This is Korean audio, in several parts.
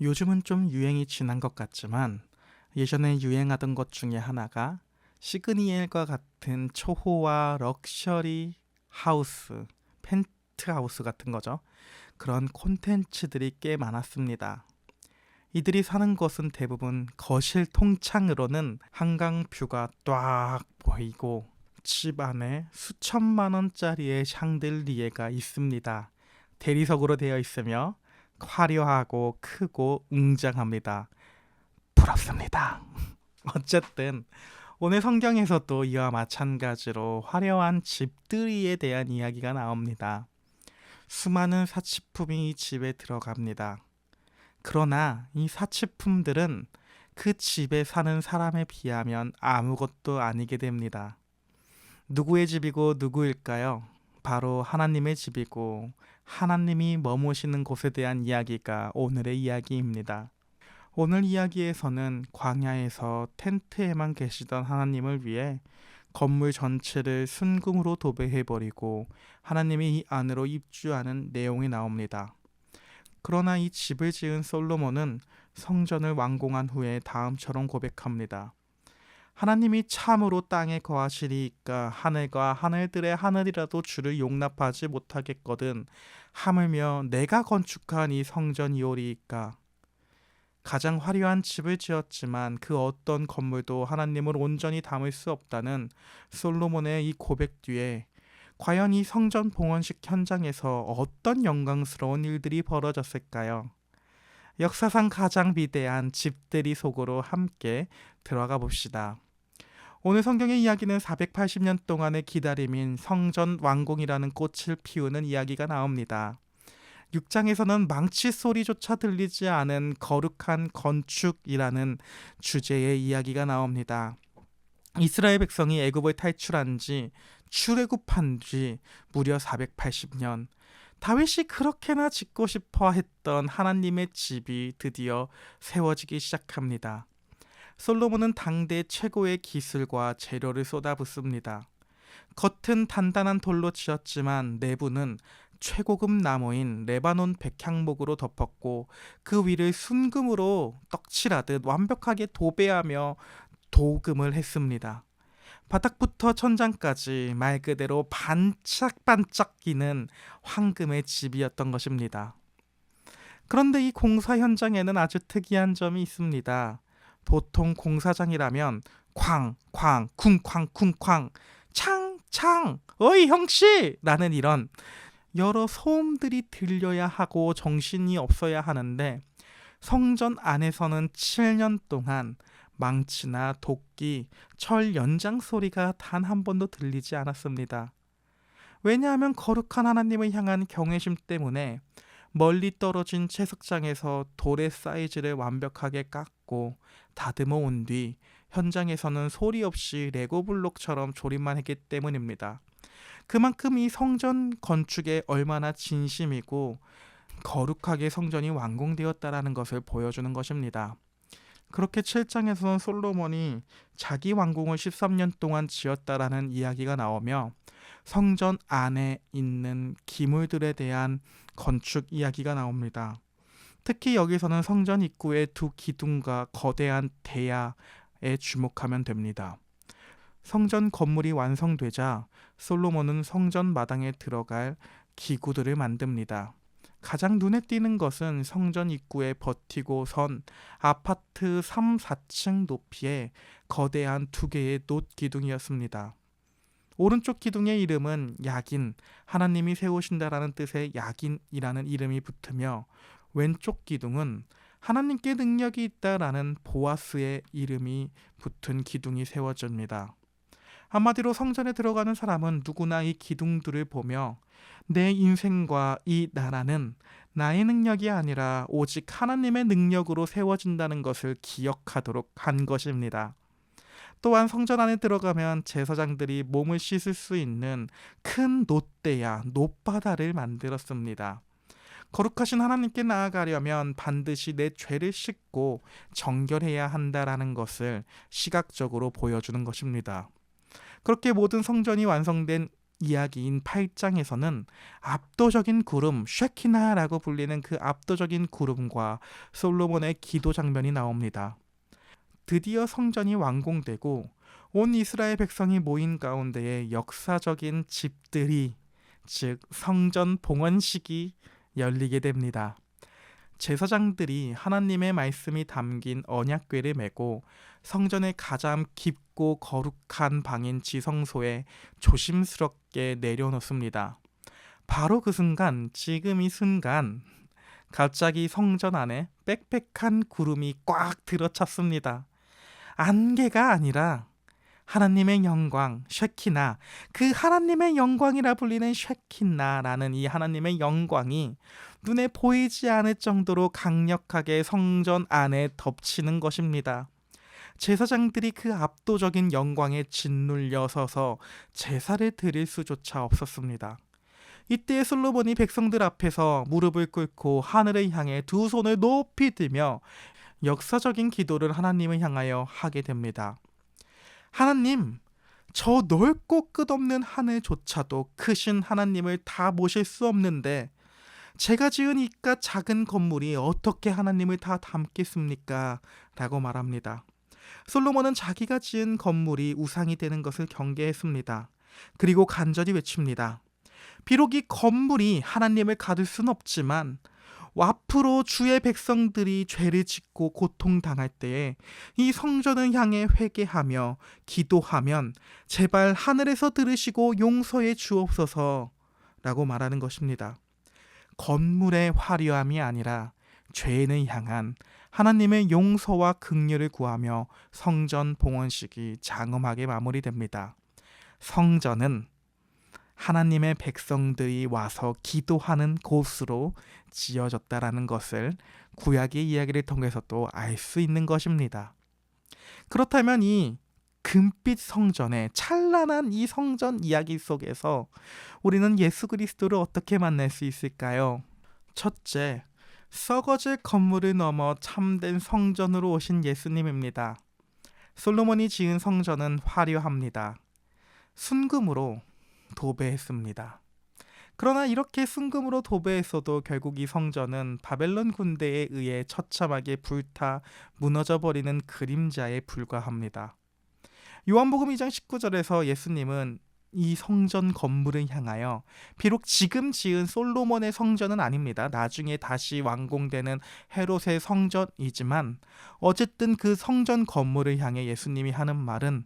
요즘은 좀 유행이 지난 것 같지만 예전에 유행하던 것 중에 하나가 시그니엘과 같은 초호화 럭셔리 하우스, 펜트하우스 같은 거죠. 그런 콘텐츠들이 꽤 많았습니다. 이들이 사는 곳은 대부분 거실 통창으로는 한강 뷰가 쫙 보이고 집 안에 수천만 원짜리의 샹들리에가 있습니다. 대리석으로 되어 있으며 화려하고 크고 웅장합니다. 부럽습니다. 어쨌든 오늘 성경에서도 이와 마찬가지로 화려한 집들이에 대한 이야기가 나옵니다. 수많은 사치품이 이 집에 들어갑니다. 그러나 이 사치품들은 그 집에 사는 사람에 비하면 아무것도 아니게 됩니다. 누구의 집이고 누구일까요? 바로 하나님의 집이고 하나님이 머무시는 곳에 대한 이야기가 오늘의 이야기입니다. 오늘 이야기에서는 광야에서 텐트에만 계시던 하나님을 위해 건물 전체를 순금으로 도배해버리고 하나님이 이 안으로 입주하는 내용이 나옵니다. 그러나 이 집을 지은 솔로몬은 성전을 완공한 후에 다음처럼 고백합니다. 하나님이 참으로 땅에 거하시리이까 하늘과 하늘들의 하늘이라도 주를 용납하지 못하겠거든 하물며 내가 건축한 이 성전이오리이까. 가장 화려한 집을 지었지만 그 어떤 건물도 하나님을 온전히 담을 수 없다는 솔로몬의 이 고백 뒤에 과연 이 성전 봉헌식 현장에서 어떤 영광스러운 일들이 벌어졌을까요? 역사상 가장 비대한 집들이 속으로 함께 들어가 봅시다. 오늘 성경의 이야기는 480년 동안의 기다림인 성전 완공이라는 꽃을 피우는 이야기가 나옵니다. 6장에서는 망치 소리조차 들리지 않은 거룩한 건축이라는 주제의 이야기가 나옵니다. 이스라엘 백성이 애굽을 탈출한 지 출애굽한 지 무려 480년. 다윗이 그렇게나 짓고 싶어 했던 하나님의 집이 드디어 세워지기 시작합니다. 솔로몬은 당대 최고의 기술과 재료를 쏟아붓습니다. 겉은 단단한 돌로 지었지만 내부는 최고급 나무인 레바논 백향목으로 덮었고 그 위를 순금으로 떡칠하듯 완벽하게 도배하며 도금을 했습니다. 바닥부터 천장까지 말 그대로 반짝반짝이는 황금의 집이었던 것입니다. 그런데 이 공사 현장에는 아주 특이한 점이 있습니다. 보통 공사장이라면 쾅, 쾅, 쿵쾅, 쿵쾅, 창, 창, 어이 형씨! 라는 이런 여러 소음들이 들려야 하고 정신이 없어야 하는데 성전 안에서는 7년 동안 망치나 도끼, 철 연장 소리가 단 한 번도 들리지 않았습니다. 왜냐하면 거룩한 하나님을 향한 경외심 때문에 멀리 떨어진 채석장에서 돌의 사이즈를 완벽하게 깎고 다듬어 온 뒤 현장에서는 소리 없이 레고 블록처럼 조립만 했기 때문입니다. 그만큼 이 성전 건축에 얼마나 진심이고 거룩하게 성전이 완공되었다라는 것을 보여주는 것입니다. 그렇게 7장에서는 솔로몬이 자기 왕궁을 13년 동안 지었다라는 이야기가 나오며 성전 안에 있는 기물들에 대한 건축 이야기가 나옵니다. 특히 여기서는 성전 입구의 두 기둥과 거대한 대야에 주목하면 됩니다. 성전 건물이 완성되자 솔로몬은 성전 마당에 들어갈 기구들을 만듭니다. 가장 눈에 띄는 것은 성전 입구에 버티고 선 아파트 3, 4층 높이의 거대한 두 개의 놋 기둥이었습니다. 오른쪽 기둥의 이름은 야긴, 하나님이 세우신다라는 뜻의 야긴이라는 이름이 붙으며 왼쪽 기둥은 하나님께 능력이 있다라는 보아스의 이름이 붙은 기둥이 세워집니다. 한마디로 성전에 들어가는 사람은 누구나 이 기둥들을 보며 내 인생과 이 나라는 나의 능력이 아니라 오직 하나님의 능력으로 세워진다는 것을 기억하도록 한 것입니다. 또한 성전 안에 들어가면 제사장들이 몸을 씻을 수 있는 큰 놋대야, 놋바다를 만들었습니다. 거룩하신 하나님께 나아가려면 반드시 내 죄를 씻고 정결해야 한다라는 것을 시각적으로 보여주는 것입니다. 그렇게 모든 성전이 완성된 이야기인 8장에서는 압도적인 구름, 쉐키나라고 불리는 그 압도적인 구름과 솔로몬의 기도 장면이 나옵니다. 드디어 성전이 완공되고 온 이스라엘 백성이 모인 가운데에 역사적인 집들이, 즉 성전 봉헌식이 열리게 됩니다. 제사장들이 하나님의 말씀이 담긴 언약궤를 메고 성전의 가장 깊고 거룩한 방인 지성소에 조심스럽게 내려놓습니다. 바로 그 순간, 지금 이 순간 갑자기 성전 안에 빽빽한 구름이 꽉 들어찼습니다. 안개가 아니라 하나님의 영광, 쉐키나, 그 하나님의 영광이라 불리는 쉐키나라는 이 하나님의 영광이 눈에 보이지 않을 정도로 강력하게 성전 안에 덮치는 것입니다. 제사장들이 그 압도적인 영광에 짓눌려 서서 제사를 드릴 수조차 없었습니다. 이때 솔로몬이 백성들 앞에서 무릎을 꿇고 하늘을 향해 두 손을 높이 들며 역사적인 기도를 하나님을 향하여 하게 됩니다. 하나님, 저 넓고 끝없는 하늘조차도 크신 하나님을 다 모실 수 없는데 제가 지은 이깟 작은 건물이 어떻게 하나님을 다 담겠습니까? 라고 말합니다. 솔로몬은 자기가 지은 건물이 우상이 되는 것을 경계했습니다. 그리고 간절히 외칩니다. 비록 이 건물이 하나님을 가둘 순 없지만 앞으로 주의 백성들이 죄를 짓고 고통당할 때에 이 성전을 향해 회개하며 기도하면 제발 하늘에서 들으시고 용서해 주옵소서 라고 말하는 것입니다. 건물의 화려함이 아니라 죄인을 향한 하나님의 용서와 긍휼을 구하며 성전 봉헌식이 장엄하게 마무리됩니다. 성전은 하나님의 백성들이 와서 기도하는 곳으로 지어졌다라는 것을 구약의 이야기를 통해서도 알 수 있는 것입니다. 그렇다면 이 금빛 성전의 찬란한 이 성전 이야기 속에서 우리는 예수 그리스도를 어떻게 만날 수 있을까요? 첫째, 썩어질 건물을 넘어 참된 성전으로 오신 예수님입니다. 솔로몬이 지은 성전은 화려합니다. 순금으로 도배했습니다. 그러나 이렇게 순금으로 도배했어도 결국 이 성전은 바벨론 군대에 의해 처참하게 불타 무너져 버리는 그림자에 불과합니다. 요한복음 2장 19절에서 예수님은 이 성전 건물을 향하여 비록 지금 지은 솔로몬의 성전은 아닙니다. 나중에 다시 완공되는 헤롯의 성전이지만 어쨌든 그 성전 건물을 향해 예수님이 하는 말은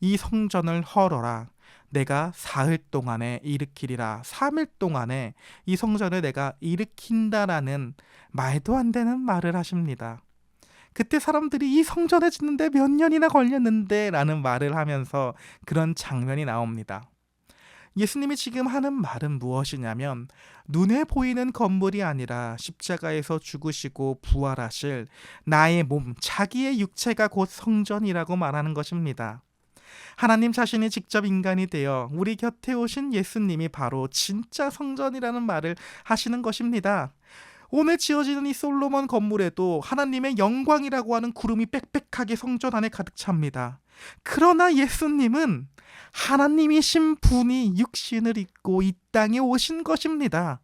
이 성전을 헐어라. 내가 사흘 동안에 일으키리라. 3일 동안에 이 성전을 내가 일으킨다라는 말도 안 되는 말을 하십니다. 그때 사람들이 이 성전을 짓는데 몇 년이나 걸렸는데 라는 말을 하면서 그런 장면이 나옵니다. 예수님이 지금 하는 말은 무엇이냐면 눈에 보이는 건물이 아니라 십자가에서 죽으시고 부활하실 나의 몸, 자기의 육체가 곧 성전이라고 말하는 것입니다. 하나님 자신이 직접 인간이 되어 우리 곁에 오신 예수님이 바로 진짜 성전이라는 말을 하시는 것입니다. 오늘 지어지는 이 솔로몬 건물에도 하나님의 영광이라고 하는 구름이 빽빽하게 성전 안에 가득 찹니다. 그러나 예수님은 하나님이신 분이 육신을 입고 이 땅에 오신 것입니다.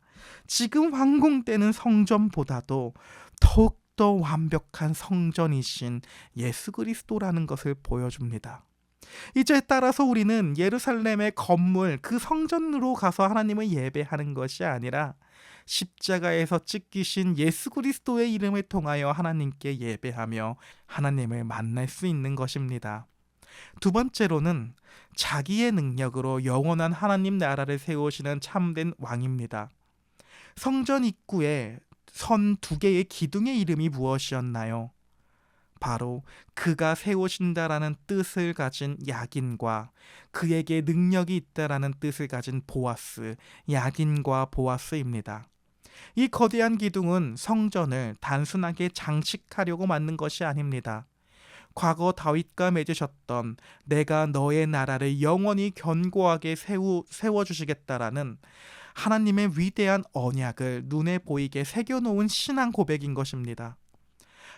지금 완공되는 성전보다도 더욱더 완벽한 성전이신 예수 그리스도라는 것을 보여줍니다. 이제 따라서 우리는 예루살렘의 건물, 그 성전으로 가서 하나님을 예배하는 것이 아니라 십자가에서 찢기신 예수 그리스도의 이름을 통하여 하나님께 예배하며 하나님을 만날 수 있는 것입니다. 두 번째로는 자기의 능력으로 영원한 하나님 나라를 세우시는 참된 왕입니다. 성전 입구에 선 2개의 기둥의 이름이 무엇이었나요? 바로 그가 세우신다라는 뜻을 가진 야긴과 그에게 능력이 있다라는 뜻을 가진 보아스, 야긴과 보아스입니다. 이 거대한 기둥은 성전을 단순하게 장식하려고 만든 것이 아닙니다. 과거 다윗과 맺으셨던 내가 너의 나라를 영원히 견고하게 세워주시겠다라는 하나님의 위대한 언약을 눈에 보이게 새겨놓은 신앙 고백인 것입니다.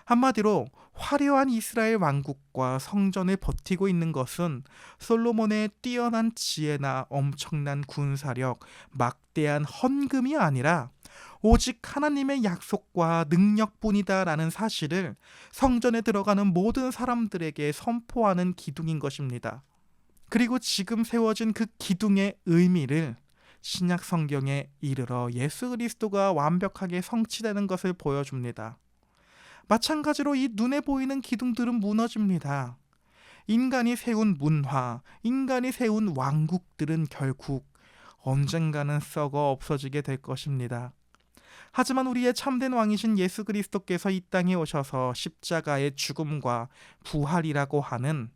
한마디로 화려한 이스라엘 왕국과 성전을 버티고 있는 것은 솔로몬의 뛰어난 지혜나 엄청난 군사력, 막대한 헌금이 아니라 오직 하나님의 약속과 능력뿐이다라는 사실을 성전에 들어가는 모든 사람들에게 선포하는 기둥인 것입니다. 그리고 지금 세워진 그 기둥의 의미를 신약 성경에 이르러 예수 그리스도가 완벽하게 성취되는 것을 보여줍니다. 마찬가지로 이 눈에 보이는 기둥들은 무너집니다. 인간이 세운 문화, 인간이 세운 왕국들은 결국 언젠가는 썩어 없어지게 될 것입니다. 하지만 우리의 참된 왕이신 예수 그리스도께서 이 땅에 오셔서 십자가의 죽음과 부활이라고 하는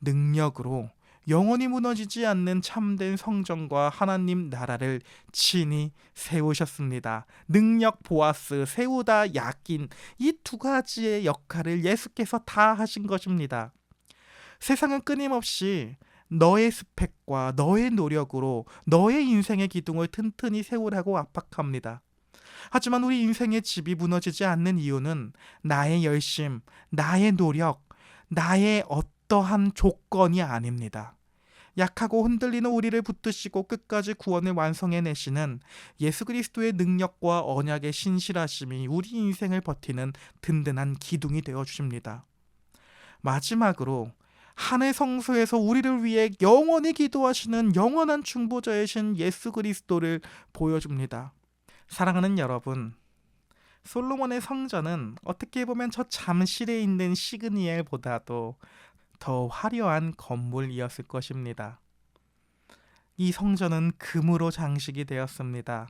능력으로 영원히 무너지지 않는 참된 성전과 하나님 나라를 친히 세우셨습니다. 능력 보아스, 세우다 야긴, 이 두 가지의 역할을 예수께서 다 하신 것입니다. 세상은 끊임없이 너의 스펙과 너의 노력으로 너의 인생의 기둥을 튼튼히 세우라고 압박합니다. 하지만 우리 인생의 집이 무너지지 않는 이유는 나의 열심, 나의 노력, 나의 어떠한 조건이 아닙니다. 약하고 흔들리는 우리를 붙드시고 끝까지 구원을 완성해내시는 예수 그리스도의 능력과 언약의 신실하심이 우리 인생을 버티는 든든한 기둥이 되어주십니다. 마지막으로 하늘 성소에서 우리를 위해 영원히 기도하시는 영원한 중보자이신 예수 그리스도를 보여줍니다. 사랑하는 여러분, 솔로몬의 성전은 어떻게 보면 저 잠실에 있는 시그니엘보다도 더 화려한 건물이었을 것입니다. 이 성전은 금으로 장식이 되었습니다.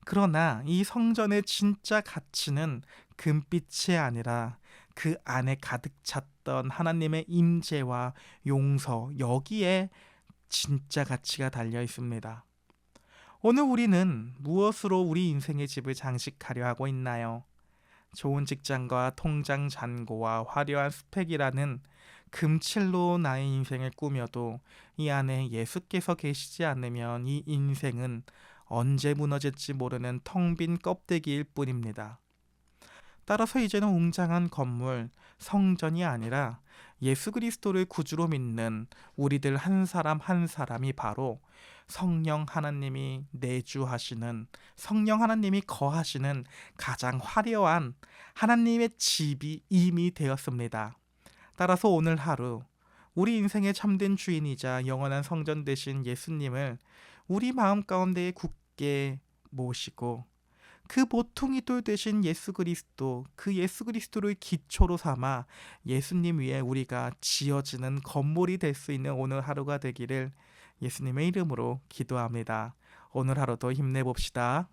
그러나 이 성전의 진짜 가치는 금빛이 아니라 그 안에 가득 찼던 하나님의 임재와 용서, 여기에 진짜 가치가 달려 있습니다. 오늘 우리는 무엇으로 우리 인생의 집을 장식하려 하고 있나요? 좋은 직장과 통장 잔고와 화려한 스펙이라는 금칠로 나의 인생을 꾸며도 이 안에 예수께서 계시지 않으면 이 인생은 언제 무너질지 모르는 텅 빈 껍데기일 뿐입니다. 따라서 이제는 웅장한 건물, 성전이 아니라 예수 그리스도를 구주로 믿는 우리들 한 사람 한 사람이 바로 성령 하나님이 내주하시는, 성령 하나님이 거하시는 가장 화려한 하나님의 집이 이미 되었습니다. 따라서 오늘 하루 우리 인생의 참된 주인이자 영원한 성전 되신 예수님을 우리 마음 가운데에 굳게 모시고 그 모퉁이 돌 되신 예수 그리스도, 그 예수 그리스도를 기초로 삼아 예수님 위에 우리가 지어지는 건물이 될 수 있는 오늘 하루가 되기를 예수님의 이름으로 기도합니다. 오늘 하루도 힘내봅시다.